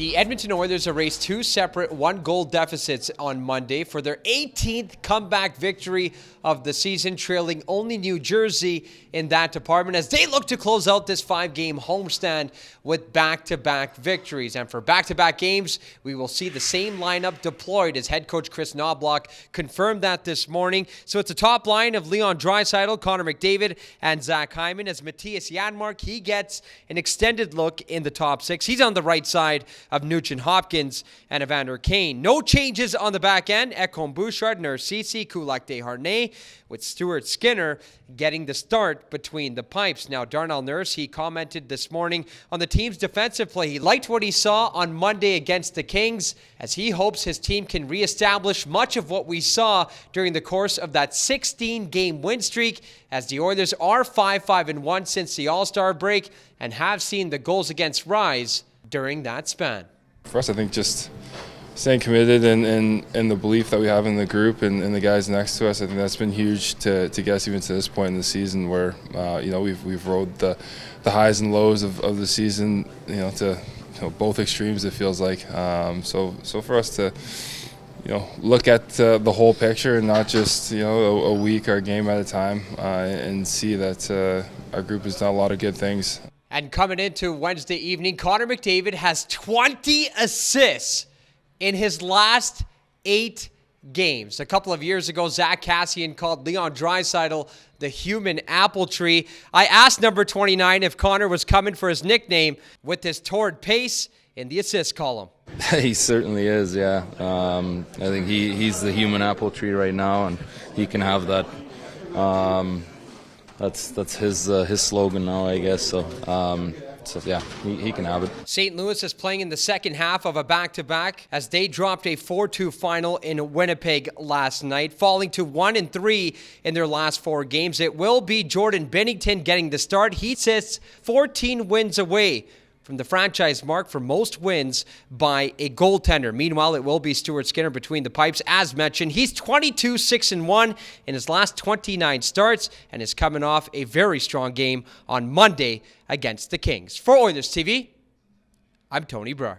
The Edmonton Oilers erased two separate one-goal deficits on Monday for their 18th comeback victory of the season, trailing only New Jersey in that department as they look to close out this five-game homestand with back-to-back victories. And for back-to-back games, we will see the same lineup deployed as head coach Chris Knobloch confirmed that this morning. So it's a top line of Leon Draisaitl, Connor McDavid, and Zach Hyman as Matthias Janmark, he gets an extended look in the top six. He's on the right side of Nugent Hopkins and Evander Kane. No changes on the back end. Ekholm Bouchard, Narcisse, Kulak Desharnais, with Stuart Skinner getting the start between the pipes. Now, Darnell Nurse, he commented this morning on the team's defensive play. He liked what he saw on Monday against the Kings, as he hopes his team can reestablish much of what we saw during the course of that 16-game win streak, as the Oilers are 5-5-1 since the All-Star break and have seen the goals against rise during that span. For us, I think just staying committed and the belief that we have in the group and the guys next to us, I think that's been huge to get us even to this point in the season where we've rode the highs and lows of the season, to both extremes. It feels like so for us to look at the whole picture and not just a week or a game at a time, and see that our group has done a lot of good things. And coming into Wednesday evening, Connor McDavid has 20 assists in his last 8 games. A couple of years ago, Zach Kassian called Leon Draisaitl the human apple tree. I asked number 29 if Connor was coming for his nickname with his torrid pace in the assist column. He certainly is, yeah. I think he's the human apple tree right now, and he can have that. That's his slogan now, I guess. So yeah, he can have it. St. Louis is playing in the second half of a back-to-back as they dropped a 4-2 final in Winnipeg last night, falling to 1-3 in their last 4 games. It will be Jordan Binnington getting the start. He sits 14 wins away from the franchise mark for most wins by a goaltender. Meanwhile, it will be Stuart Skinner between the pipes. As mentioned, he's 22-6-1 in his last 29 starts and is coming off a very strong game on Monday against the Kings. For Oilers TV, I'm Tony Brar.